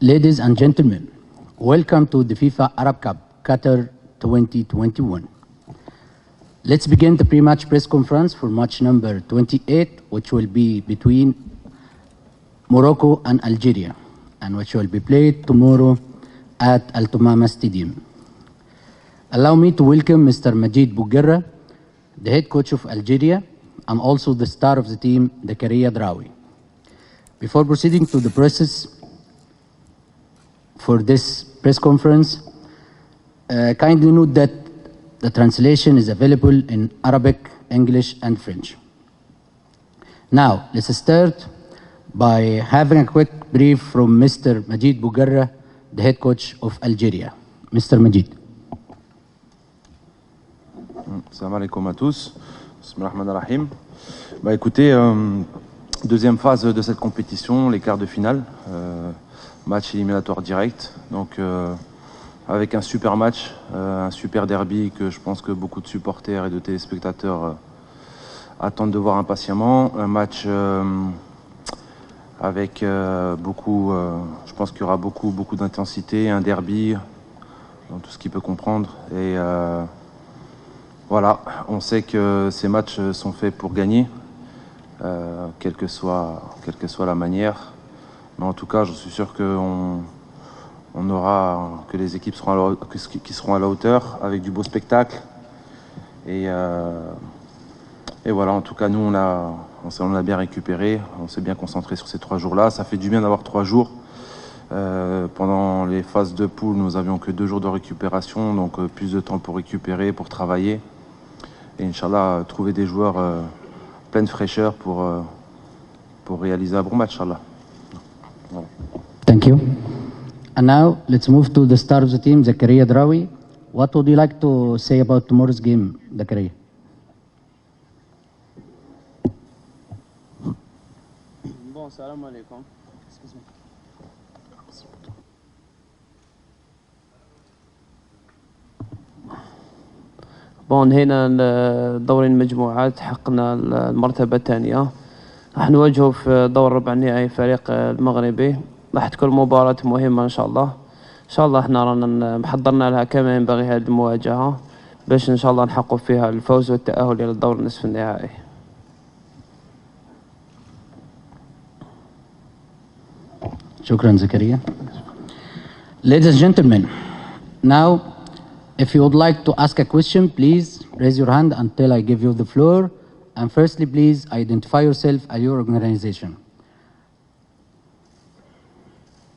Ladies and gentlemen, welcome to the FIFA Arab Cup Qatar 2021. Let's begin the pre-match press conference for match number 28, which will be between Morocco and Algeria, and which will be played tomorrow at Al Tumama Stadium. Allow me to welcome Mr. Majid Bouguerra, the head coach of Algeria, and also the star of the team, Zakaria Draoui. Before proceeding to the process for this press conference, kindly note that the translation is available in Arabic, English, and French. Now, let's start by having a quick brief from Mr. Majid Bouguerra, the head coach of Algeria. Mr. Majid. Salam alaikum à tous. Bismillahirrahmanirrahim. Bah écoutez, deuxième phase de cette compétition, les quarts de finale, match éliminatoire direct. Donc avec un super match, un super derby que je pense que beaucoup de supporters et de téléspectateurs attendent de voir impatiemment. Un match avec beaucoup, je pense qu'il y aura beaucoup d'intensité, un derby dans tout ce qu'il peut comprendre. Et voilà, on sait que ces matchs sont faits pour gagner, quelle que soit la manière. Mais en tout cas, je suis sûr que les équipes qui seront à la hauteur, avec du beau spectacle. Et voilà, en tout cas, nous, on a bien récupéré, on s'est bien concentré sur ces 3 jours-là. Ça fait du bien d'avoir 3 jours. Pendant les phases de poule, nous avions que 2 jours de récupération, donc plus de temps pour récupérer, pour travailler. Et Inch'Allah, trouver des joueurs pleins de fraîcheur pour réaliser un bon match, Inch'Allah. Voilà. Thank you. And now, let's move to the star of the team, Zakaria Draoui. What would you like to say about tomorrow's game, Zakaria? Bon, salam alaikum. Excuse me. بون هنا دوري المجموعات حققنا المرتبة الثانية. راح نواجهه في دور ربع النهائي فريق المغربي. راح تكون مباراة مهمة إن شاء الله. إن شاء الله احنا رانا محضرنا لها كما ينبغي هذه المواجهة باش إن شاء الله نحقق فيها الفوز والتأهل إلى الدور النصف النهائي. Shukran, Zakaria. Ladies and gentlemen, now, if you would like to ask a question, please raise your hand until I give you the floor. And firstly, please identify yourself and your organization.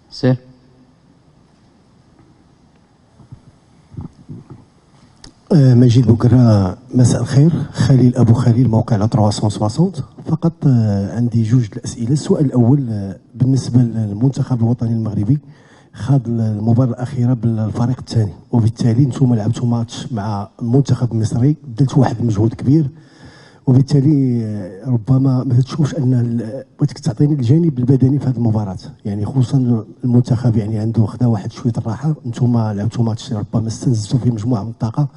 Sir. مجيد بوقرا، مساء الخير. خليل أبو خليل، موقع لا 360. فقط عندي 2 الأسئلة. السؤال الأول بالنسبة للمنتخب الوطني المغربي، خاض المباراة الأخيرة بالفريق الثاني، وبالتالي نتوما لعبتوا ماتش مع المنتخب المصري، بذلتوا واحد المجهود كبير، وبالتالي ربما ما تشوفش ان بغيتك تعطيني الجانب البدني في هذه المباراة، يعني خصوصا المنتخب يعني عنده خدا واحد شوية الراحة، نتوما لعبتوا ماتش ربما استنزفتوا فيه مجموعة من الطاقة،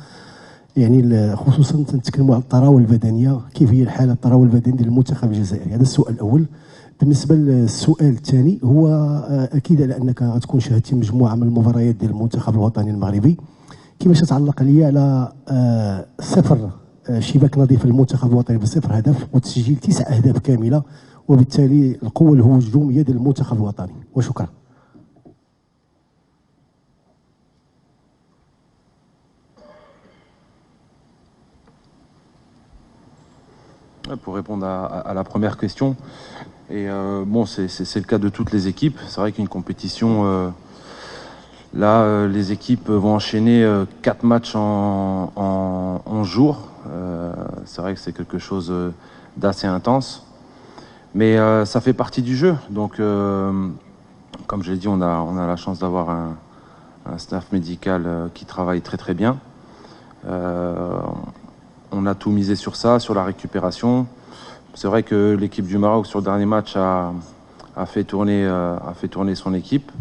يعني خصوصا نتكلموا على الطراوة البدنية، كيف هي الحالة الطراوة البدنية ديال المنتخب الجزائري؟ هذا السؤال الأول. بالنسبه للسؤال الثاني هو اكيد على انك غتكون شاهدتي مجموعه من المباريات ديال المنتخب الوطني المغربي، كيفاش تتعلق لي على 0 شباك نظيفه للمنتخب الوطني ب0 هدف وتسجيل 9 أهداف كامله، وبالتالي القوه الهجوميه ديال المنتخب الوطني؟ وشكرا. Pour répondre à la première question, et bon, c'est le cas de toutes les équipes. C'est vrai qu'une compétition, là, les équipes vont enchaîner 4 matchs en 11 jours. C'est vrai que c'est quelque chose d'assez intense, mais ça fait partie du jeu. Donc, comme je l'ai dit, on a la chance d'avoir un staff médical qui travaille très très bien. On a tout misé sur ça, sur la récupération. C'est vrai que l'équipe du Maroc, sur le dernier match, a fait tourner son équipe.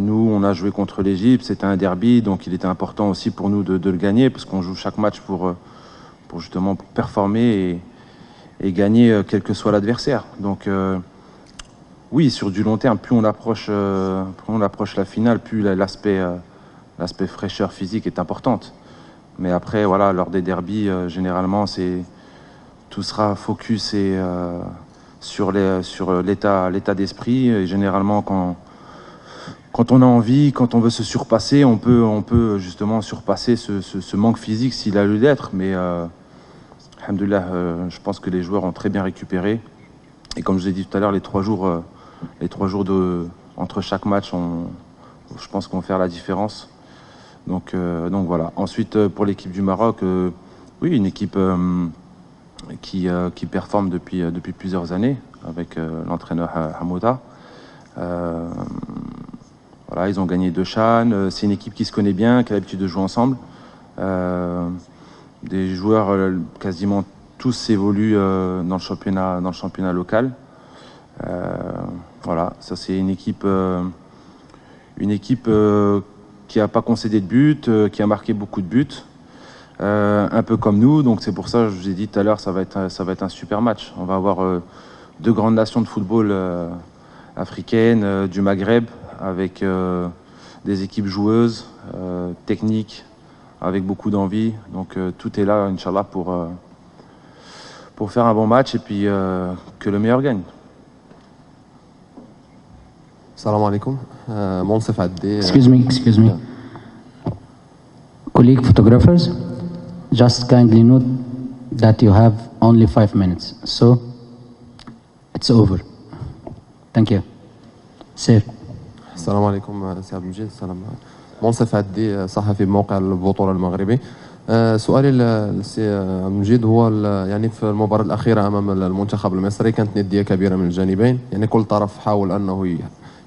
Nous, on a joué contre l'Égypte, c'était un derby, donc il était important aussi pour nous de le gagner, parce qu'on joue chaque match pour justement performer et gagner quel que soit l'adversaire. Donc oui, sur du long terme, plus on approche la finale, plus l'aspect fraîcheur physique est importante. Mais après, voilà, lors des derbies, généralement, tout sera focus sur l'état d'esprit. Et généralement, quand on a envie, quand on veut se surpasser, on peut justement surpasser ce manque physique s'il a lieu d'être. Mais alhamdoulilah, je pense que les joueurs ont très bien récupéré. Et comme je vous ai dit tout à l'heure, les 3 jours entre chaque match, je pense qu'on va faire la différence. Donc voilà. Ensuite, pour l'équipe du Maroc, oui, une équipe qui performe depuis plusieurs années avec l'entraîneur Hamouda. Voilà, ils ont gagné 2 CHAN. C'est une équipe qui se connaît bien, qui a l'habitude de jouer ensemble. Des joueurs quasiment tous évoluent dans le championnat local. Voilà, ça c'est une équipe qui n'a pas concédé de but, qui a marqué beaucoup de buts, un peu comme nous. Donc c'est pour ça que je vous ai dit tout à l'heure, ça va être un super match. On va avoir 2 grandes nations de football africaines, du Maghreb, avec des équipes joueuses, techniques, avec beaucoup d'envie. Donc tout est là, Inch'Allah, pour faire un bon match et puis que le meilleur gagne. Salam alaikum. Monsef Addi. Excuse me. Colleague photographers, just kindly note that you have only 5 minutes. So, it's over. Thank you. Sir. السلام عليكم سي عبد المجيد. السلام. منصف عدي صحفي بموقع البطولة المغربي. سؤالي للسي عبد المجيد هو يعني في المباراة الأخيرة أمام المنتخب المصري كانت ندية كبيرة من الجانبين، يعني كل طرف حاول أنه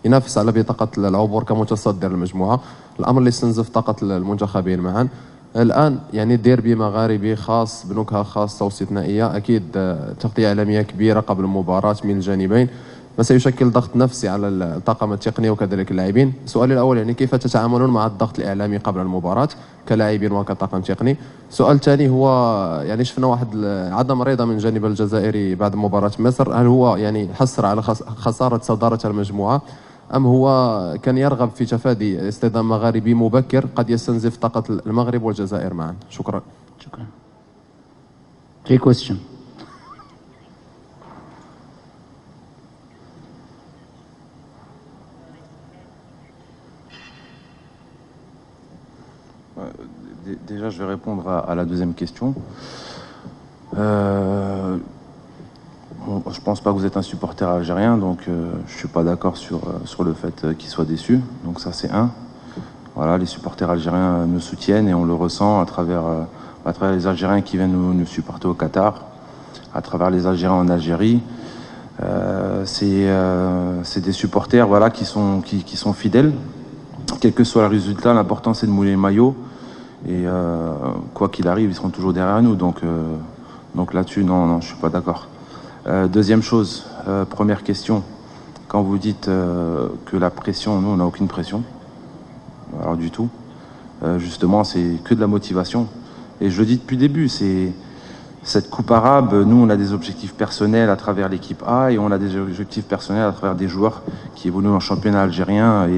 ينافس على بطاقة العبور كمتصدر المجموعة، الأمر اللي استنزف طاقة المنتخبين معا. الآن يعني ديربي مغاربي خاص بنكهة خاصة واستثنائية، أكيد تغطية إعلامية كبيرة قبل المباراة من الجانبين، ما سيشكل ضغط نفسي على الطاقم التقني وكذلك اللاعبين. سؤالي الأول يعني كيف تتعاملون مع الضغط الإعلامي قبل المباراة كلاعبين وكطاقم تقني؟ السؤال الثاني هو يعني شفنا واحد عدم رضا من جانب الجزائري بعد مباراة مصر، هل هو يعني حسر على خسارة صدارة المجموعة أم هو كان يرغب في تفادي اصطدام مغاربي مبكر قد يستنزف طاقة المغرب والجزائر معا؟ شكرا. 3 questions. Déjà, je vais répondre à la deuxième question. Bon, je pense pas que vous êtes un supporter algérien, donc je suis pas d'accord sur le fait qu'il soit déçu. Donc ça, c'est un. Voilà, les supporters algériens nous soutiennent et on le ressent à travers les Algériens qui viennent nous supporter au Qatar, à travers les Algériens en Algérie. C'est des supporters, voilà, qui sont fidèles. Quel que soit le résultat, l'important c'est de mouiller le maillot. Et quoi qu'il arrive, ils seront toujours derrière nous. Donc là-dessus, non, je suis pas d'accord. Deuxième chose, première question. Quand vous dites que la pression, nous, on n'a aucune pression. Alors du tout. Justement, c'est que de la motivation. Et je le dis depuis le début, c'est cette coupe arabe, nous, on a des objectifs personnels à travers l'équipe A et on a des objectifs personnels à travers des joueurs qui évoluent en championnat algérien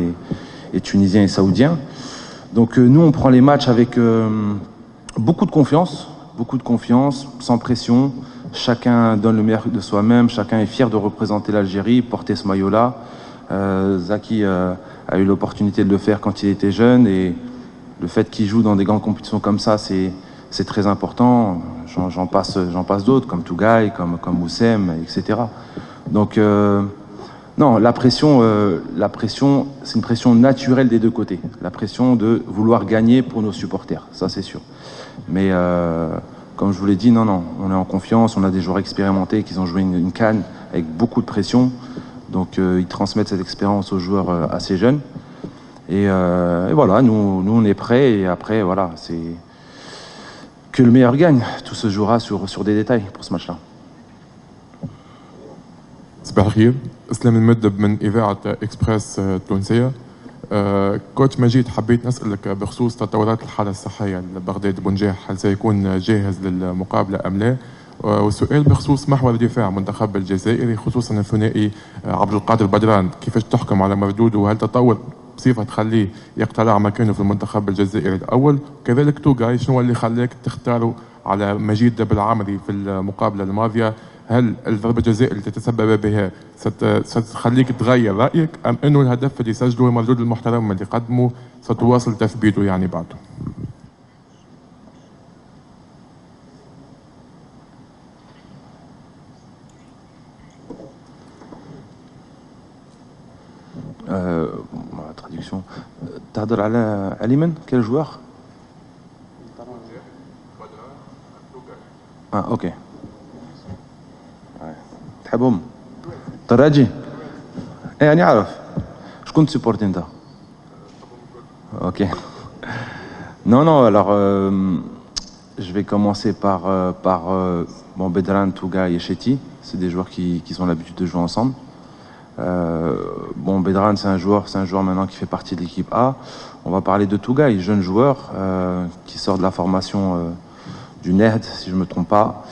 et tunisien et saoudien. Donc nous, on prend les matchs avec beaucoup de confiance, sans pression. Chacun donne le meilleur de soi-même, chacun est fier de représenter l'Algérie, porter ce maillot-là. Zaki a eu l'opportunité de le faire quand il était jeune et le fait qu'il joue dans des grandes compétitions comme ça, c'est très important. J'en passe d'autres, comme Tougaï, comme Moussem, etc. Donc non, la pression, c'est une pression naturelle des deux côtés. La pression de vouloir gagner pour nos supporters, ça c'est sûr. Mais comme je vous l'ai dit, non, on est en confiance, on a des joueurs expérimentés qui ont joué une CAN avec beaucoup de pression. Donc ils transmettent cette expérience aux joueurs assez jeunes. Et voilà, nous on est prêts et après, voilà, c'est que le meilleur gagne. Tout se jouera sur des détails pour ce match-là. صباح الخير، اسلام المدب من اذاعه اكسبريس التونسيه. كوتش مجيد، حبيت نسالك بخصوص تطورات الحاله الصحيه لبغداد بنجاح، هل سيكون جاهز للمقابله ام لا؟ والسؤال بخصوص محور دفاع منتخب الجزائري خصوصا الثنائي عبد القادر بدران، كيفاش تحكم على مردوده وهل تطور بصفه تخليه يقتلع مكانه في المنتخب الجزائري الاول؟ كذلك توغاي شنو اللي خلاك تختاره على مجيد بالعمري في المقابله الماضيه؟ هل الضربه الجزاء اللي تتسبب بها ستخليك تغير رايك ام انه الهدف اللي سجله المردود المحترم اللي قدمه ستواصل تثبيته يعني بعده؟ traduction. تهضر على من quel joueur? اوكي. تحبهم؟ طراجي؟ يعني عارف. شكون تسيبورتي انت؟ Ok. Non, non, alors je vais commencer par Bedran, Touga et Chetty. C'est des joueurs qui ont l'habitude de jouer ensemble. Bedran, c'est un joueur maintenant qui fait partie de l'équipe A. On va parler de Touga, il est jeune joueur qui sort de la formation du NERD, si je ne me trompe pas,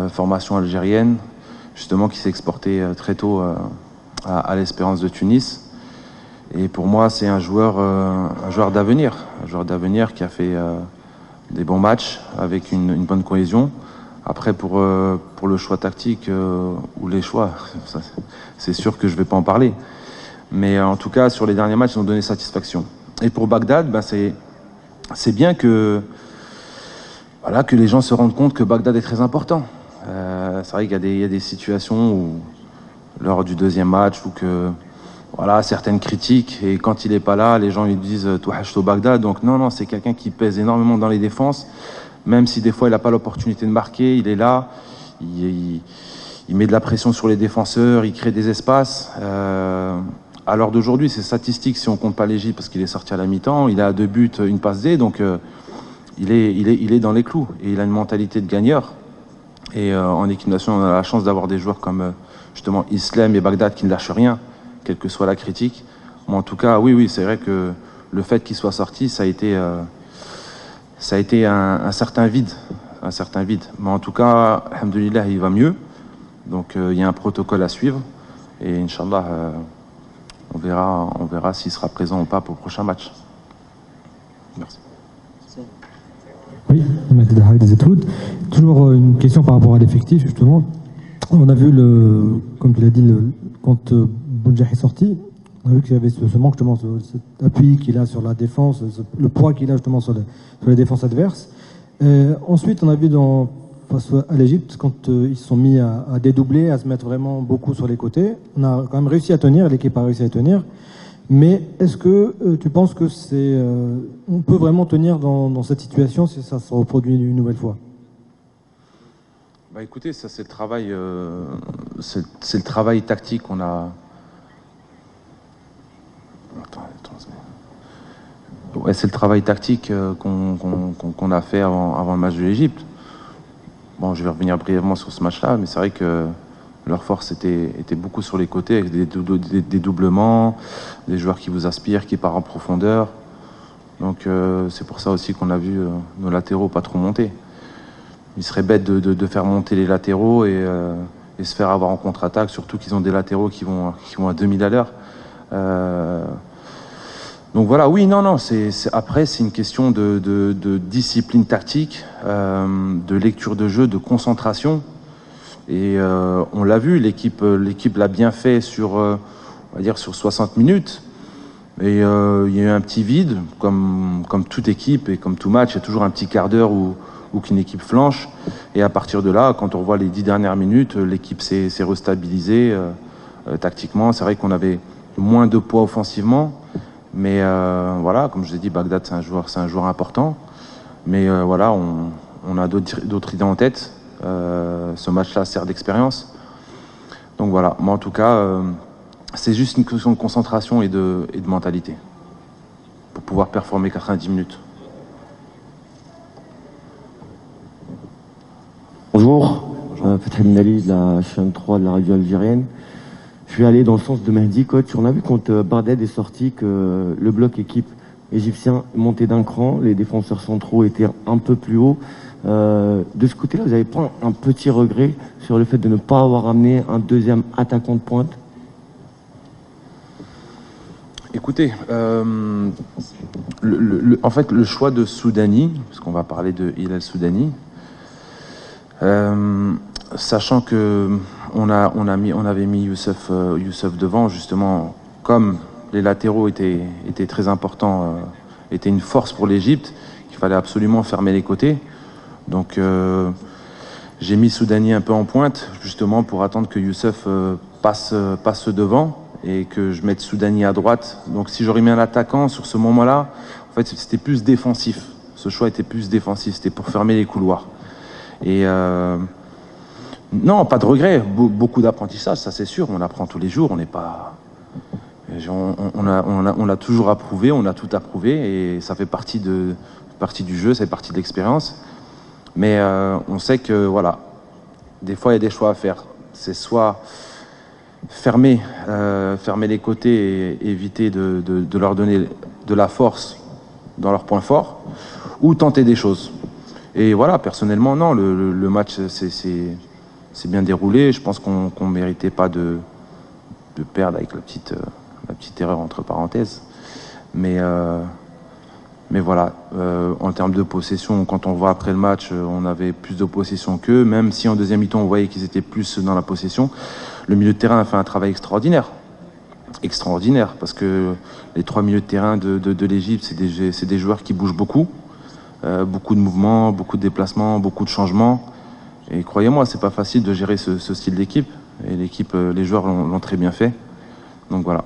formation algérienne, justement qui s'est exporté très tôt à l'Espérance de Tunis. Et pour moi, c'est un joueur d'avenir, qui a fait des bons matchs avec une bonne cohésion. Après, pour le choix tactique ou les choix, c'est sûr que je ne vais pas en parler. Mais en tout cas, sur les derniers matchs, ils ont donné satisfaction. Et pour Bagdad, c'est bien que les gens se rendent compte que Bagdad est très important. C'est vrai qu'il y a des situations où, lors du deuxième match, où certaines critiques, et quand il n'est pas là, les gens ils disent « Touhachto Bagdad ». Donc non, c'est quelqu'un qui pèse énormément dans les défenses, même si des fois il n'a pas l'opportunité de marquer, il est là, il met de la pression sur les défenseurs, il crée des espaces. À l'heure d'aujourd'hui, c'est statistique si on compte pas l'Égypte, parce qu'il est sorti à la mi-temps, il a 2 buts, une passe D, donc il est dans les clous, et il a une mentalité de gagneur. Et en équipe nationale, on a la chance d'avoir des joueurs comme justement Islam et Bagdad qui ne lâchent rien, quelle que soit la critique. Mais en tout cas, oui, c'est vrai que le fait qu'il soit sorti, ça a été un certain vide. Mais en tout cas, alhamdoulilah, il va mieux. Donc il y a un protocole à suivre. Et Inch'Allah, on verra s'il sera présent ou pas pour le prochain match. Merci. Oui, toujours une question par rapport à l'effectif, justement. On a vu, comme tu l'as dit, quand Bounjah est sorti, on a vu qu'il y avait ce manque, justement, cet appui qu'il a sur la défense, le poids qu'il a justement sur les défenses adverses. Ensuite, on a vu face à l'Égypte, quand ils se sont mis à dédoubler, à se mettre vraiment beaucoup sur les côtés, on a quand même réussi à tenir, l'équipe a réussi à tenir. Mais est-ce que tu penses que on peut vraiment tenir dans cette situation si ça se reproduit une nouvelle fois? Écoutez, ça c'est le travail, c'est le travail tactique qu'on a. Ouais, c'est le travail tactique qu'on a fait avant le match de l'Égypte. Bon, je vais revenir brièvement sur ce match-là, mais c'est vrai que leur force était beaucoup sur les côtés, avec des doublements, des joueurs qui vous aspirent, qui partent en profondeur. Donc c'est pour ça aussi qu'on a vu nos latéraux pas trop monter. Il serait bête de faire monter les latéraux et se faire avoir en contre-attaque, surtout qu'ils ont des latéraux qui vont à 2000 à l'heure. Donc voilà, oui, non, après c'est une question de discipline tactique, de lecture de jeu, de concentration. Et on l'a vu, l'équipe l'a bien fait on va dire sur 60 minutes. Et il y a eu un petit vide, comme toute équipe et comme tout match, il y a toujours un petit quart d'heure où qu'une équipe flanche. Et à partir de là, quand on revoit les 10 dernières minutes, l'équipe s'est restabilisée tactiquement. C'est vrai qu'on avait moins de poids offensivement. Mais voilà, comme je l'ai dit, Bagdad, c'est un joueur important. Mais voilà, on a d'autres idées en tête. Ce match-là sert d'expérience. Donc voilà, moi en tout cas, c'est juste une question de concentration et de mentalité pour pouvoir performer 90 minutes. Bonjour, Fatah Nali de la chaîne 3 de la radio algérienne. Je suis allé dans le sens de Mehdi, coach. On a vu quand Bagdad est sorti que le bloc équipe égyptien montait d'un cran, les défenseurs centraux étaient un peu plus hauts. De ce côté-là, vous n'avez pas un petit regret sur le fait de ne pas avoir amené un deuxième attaquant de pointe? Écoutez, en fait, le choix de Soudani, parce qu'on va parler de Hilal Soudani, sachant que on avait mis Youssef devant, justement, comme les latéraux étaient très importants, étaient une force pour l'Égypte, qu'il fallait absolument fermer les côtés. Donc, j'ai mis Soudani un peu en pointe, justement, pour attendre que Youssef passe devant et que je mette Soudani à droite. Donc, si j'aurais mis un attaquant sur ce moment-là, en fait, c'était plus défensif. Ce choix était plus défensif, c'était pour fermer les couloirs. Et non, pas de regret, beaucoup d'apprentissage, ça c'est sûr. On apprend tous les jours, on n'est pas... On l'a toujours approuvé, on a tout approuvé et ça fait partie du jeu, ça fait partie de l'expérience. Mais on sait que, voilà, des fois il y a des choix à faire. C'est soit fermer les côtés et éviter de leur donner de la force dans leurs points forts, ou tenter des choses. Et voilà, personnellement, non, le match c'est bien déroulé. Je pense qu'on ne méritait pas de perdre avec la petite erreur entre parenthèses. Mais voilà, en termes de possession, quand on voit après le match, on avait plus de possession qu'eux, même si en deuxième mi-temps, on voyait qu'ils étaient plus dans la possession. Le milieu de terrain a fait un travail extraordinaire. Extraordinaire, parce que les trois milieux de terrain de l'Égypte, c'est des joueurs qui bougent beaucoup. Beaucoup de mouvements, beaucoup de déplacements, beaucoup de changements. Et croyez-moi, c'est pas facile de gérer ce style d'équipe. Et les joueurs l'ont très bien fait. Donc voilà.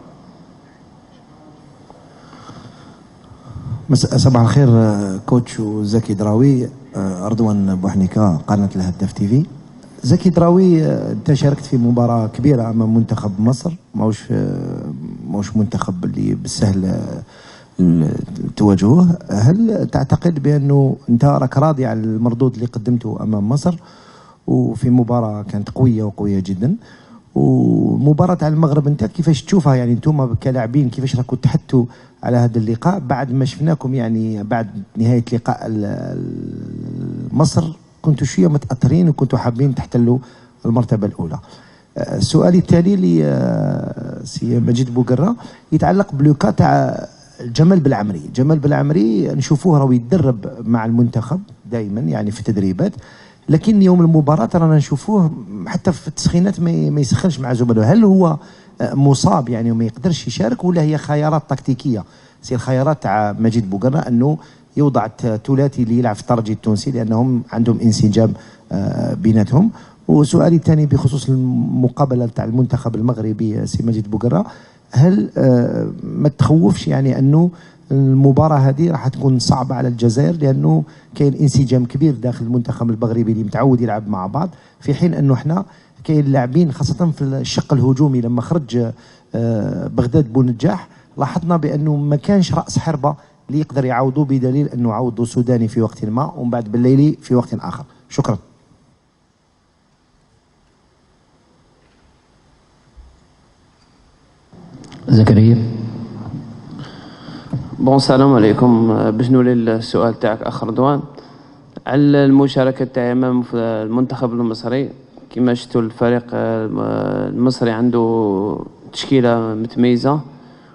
صباح الخير كوتش وزكي دراوي. رضوان بوحنيكا قناة الهداف تي في. زكي دراوي، انت شاركت في مباراة كبيرة امام منتخب مصر، ماهوش منتخب اللي بالسهل تواجهوه. هل تعتقد بانه انت راك راضي على المردود اللي قدمته امام مصر وفي مباراة كانت قوية جدا؟ ومباراة على المغرب انت كيفاش تشوفها؟ يعني انتم كلاعبين كيفاش راكم تحدثوا على هذا اللقاء بعد ما شفناكم، يعني بعد نهاية لقاء مصر كنتوا شوية متأثرين وكنتوا حابين تحتلوا المرتبة الأولى. السؤال التالي لسي مجيد بوقرة يتعلق بلوكا تاع جمال بالعمري. نشوفوه راهو يتدرب مع المنتخب دائما يعني في التدريبات، لكن يوم المباراة رانا نشوفوه حتى في التسخينات ما يسخنش مع زملائه. هل هو مصاب يعني وما يقدرش يشارك، ولا هي خيارات تكتيكية؟ سي الخيارات تاع مجيد بوقرة انه يوضع الثلاثي اللي يلعب في الترجي التونسي لانهم عندهم انسجام بيناتهم. وسؤالي الثاني بخصوص المقابلة تاع المنتخب المغربي سي مجيد بوقرة، هل ما تخوفش يعني انه المباراة هذه راح تكون صعبة على الجزائر، لانه كاين انسجام كبير داخل المنتخب المغربي اللي متعود يلعب مع بعض، في حين انه احنا كاين لاعبين خاصة في الشق الهجومي. لما خرج بغداد بونجاح لاحظنا بانه ما كانش رأس حربة اللي يقدر يعوضوا، بدليل انه عوضوا سوداني في وقت ما ومن بعد بالليلي في وقت اخر. شكرا. زكريا. بون السلام عليكم. باش نولي السؤال تاعك اخ رضوان على المشاركه تاعي امام المنتخب المصري. كما شفتوا الفريق المصري عنده تشكيله متميزه.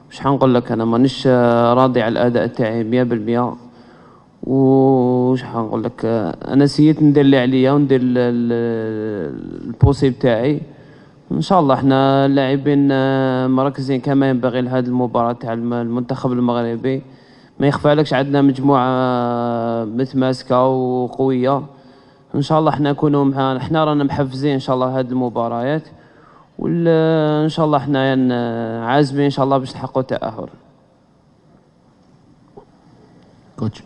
واش حنقول لك، انا مانيش راضي على الاداء تاعي 100%. وش حنقول لك، انا سيت ندير اللي عليا وندير البوسيب تاعي. ان شاء الله احنا لاعبين مركزين كما ينبغي لهذه المباراة تاع المنتخب المغربي. ما يخفى عليكش عندنا مجموعة متماسكة وقوية. ان شاء الله احنا نكونوا احنا رانا محفزين ان شاء الله هذه المباريات، وان شاء الله احنا عازمين ان شاء الله باش نحققوا التأهل. كوتش.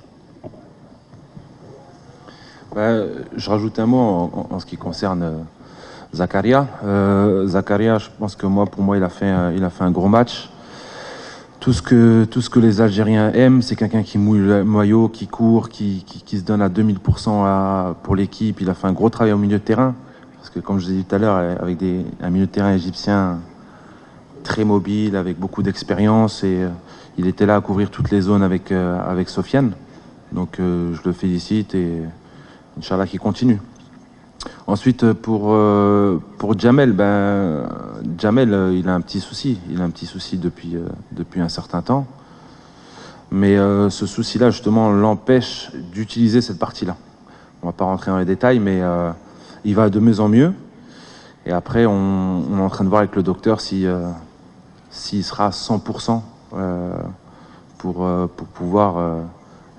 Je rajoute un mot en ce qui concerne Zakaria. Zakaria, je pense que pour moi, il a fait un gros match. Tout ce que les Algériens aiment, c'est quelqu'un qui mouille le maillot, qui court, qui se donne à 2000% pour l'équipe. Il a fait un gros travail au milieu de terrain. Parce que, comme je vous ai dit tout à l'heure, avec un milieu de terrain égyptien très mobile, avec beaucoup d'expérience, et il était là à couvrir toutes les zones avec Sofiane. Donc, je le félicite et Inch'Allah qu'il continue. Ensuite, pour Jamel, Jamel, il a un petit souci. Il a un petit souci depuis un certain temps. Mais ce souci-là, justement, l'empêche d'utiliser cette partie-là. On ne va pas rentrer dans les détails, mais il va de mieux en mieux. Et après, on est en train de voir avec le docteur s'il sera à 100% pour pouvoir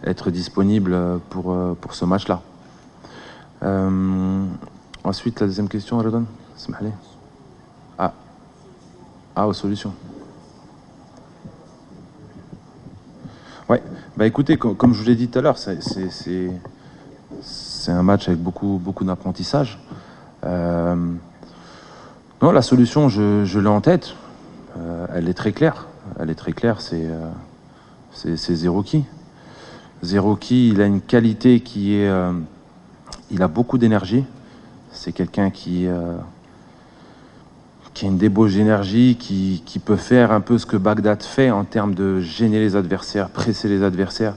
être disponible pour ce match-là. Ensuite, la deuxième question, Redon, aux solutions. Ouais, écoutez, comme je vous l'ai dit tout à l'heure, c'est un match avec beaucoup d'apprentissage. Non, la solution, je l'ai en tête. Elle est très claire. C'est Zerouki. Zerouki, il a une qualité qui est... il a beaucoup d'énergie. C'est quelqu'un qui a une débauche d'énergie, qui peut faire un peu ce que Bagdad fait en termes de gêner les adversaires, presser les adversaires,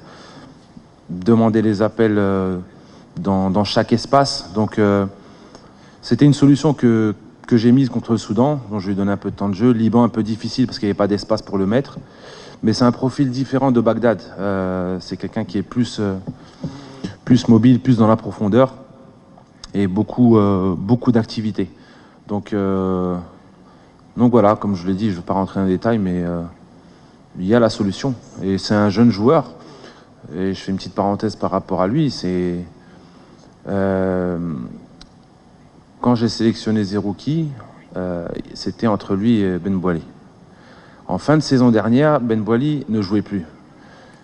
demander les appels dans chaque espace. Donc c'était une solution que j'ai mise contre le Soudan, dont je lui ai donné un peu de temps de jeu. Liban un peu difficile parce qu'il n'y avait pas d'espace pour le mettre. Mais c'est un profil différent de Bagdad. C'est quelqu'un qui est plus mobile, plus dans la profondeur et beaucoup d'activités. Donc voilà, comme je l'ai dit, je ne vais pas rentrer dans les détails, mais il y a la solution. Et c'est un jeune joueur. Et je fais une petite parenthèse par rapport à lui. C'est quand j'ai sélectionné Zerouki, c'était entre lui et Ben Boili. En fin de saison dernière, Ben Boili ne jouait plus.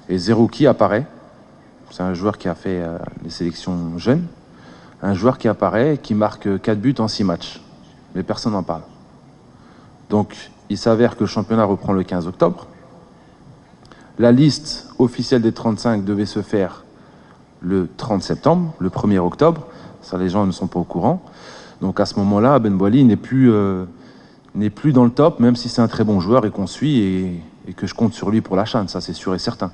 Et Zerouki apparaît. C'est un joueur qui a fait les sélections jeunes. Un joueur qui apparaît, qui marque 4 buts en 6 matchs. Mais personne n'en parle. Donc, il s'avère que le championnat reprend le 15 octobre. La liste officielle des 35 devait se faire le 30 septembre, le 1er octobre. Ça, les gens ne sont pas au courant. Donc, à ce moment-là, Ben Boili n'est plus dans le top, même si c'est un très bon joueur et qu'on suit et que je compte sur lui pour la CHAN, ça c'est sûr et certain.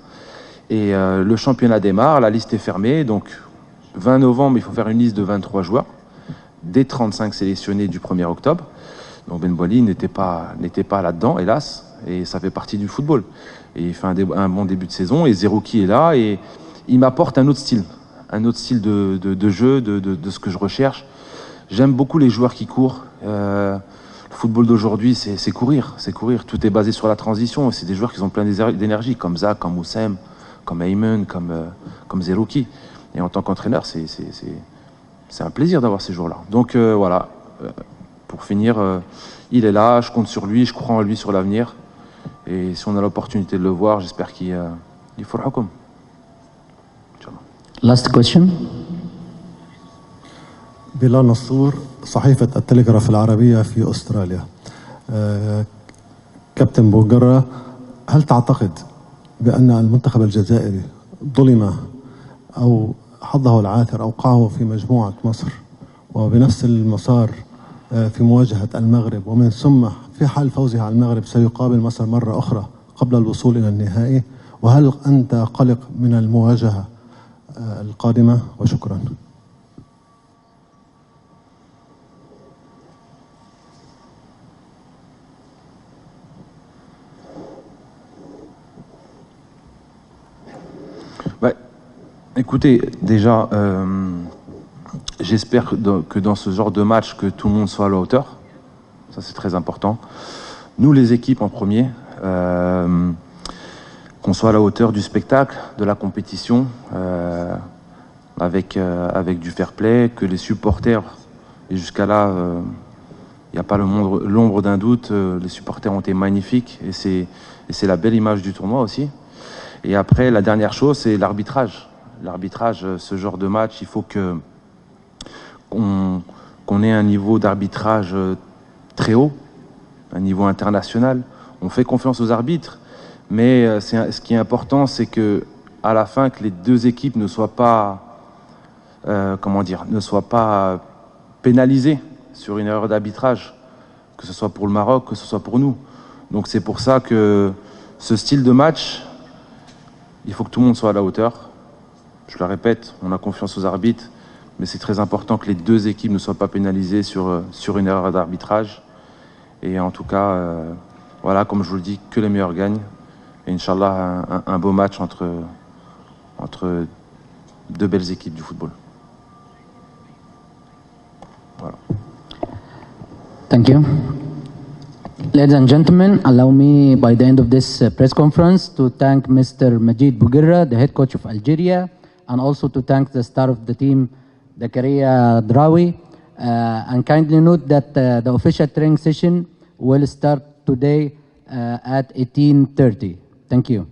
Et le championnat démarre, la liste est fermée, donc 20 novembre, il faut faire une liste de 23 joueurs, des 35 sélectionnés du 1er octobre. Donc Ben Boili n'était pas là-dedans, hélas, et ça fait partie du football. Et il fait un bon début de saison, et Zerouki est là, et il m'apporte un autre style de jeu, de ce que je recherche. J'aime beaucoup les joueurs qui courent. Le football d'aujourd'hui, c'est courir. Tout est basé sur la transition. C'est des joueurs qui ont plein d'énergie, comme Zach, comme Oussem, comme Ayman, comme Zerouki. Et en tant qu'entraîneur, c'est un plaisir d'avoir ces joueurs-là. Donc voilà, pour finir, il est là, je compte sur lui, je crois en lui sur l'avenir. Et si on a l'opportunité de le voir, j'espère qu'il fera comme. Last question. بلال نصور صحيفة التلغراف العربية في أستراليا. كابتن بوغرة، هل تعتقد بأن المنتخب الجزائري ظلم أو حظه العاثر أوقعه في مجموعة مصر وبنفس المسار في مواجهة المغرب، ومن ثم في حال فوزه على المغرب سيقابل مصر مرة أخرى قبل الوصول إلى النهائي؟ وهل أنت قلق من المواجهة القادمة؟ وشكرا. Écoutez, déjà, j'espère que dans ce genre de match, que tout le monde soit à la hauteur. Ça, c'est très important. Nous, les équipes en premier, qu'on soit à la hauteur du spectacle, de la compétition, avec du fair play, que les supporters, et jusqu'à là, il n'y a pas l'ombre d'un doute, les supporters ont été magnifiques, et c'est la belle image du tournoi aussi. Et après, la dernière chose, c'est l'arbitrage. L'arbitrage, ce genre de match, il faut qu'on ait un niveau d'arbitrage très haut, un niveau international. On fait confiance aux arbitres, mais ce qui est important, c'est que à la fin, que les deux équipes ne soient pas, ne soient pas pénalisées sur une erreur d'arbitrage, que ce soit pour le Maroc, que ce soit pour nous. Donc c'est pour ça que ce style de match, il faut que tout le monde soit à la hauteur. Je le répète, on a confiance aux arbitres, mais c'est très important que les deux équipes ne soient pas pénalisées sur une erreur d'arbitrage. Et en tout cas, voilà, comme je vous le dis, que les meilleurs gagnent. Et Inch'Allah, un beau match entre deux belles équipes du football. Voilà. Thank you. Ladies and gentlemen, allow me by the end of this press conference to thank Mr. Majid Bouguerra, the head coach of Algeria, and also to thank the star of the team, Zakaria Drawi. And kindly note that the official training session will start today at 18:30. Thank you.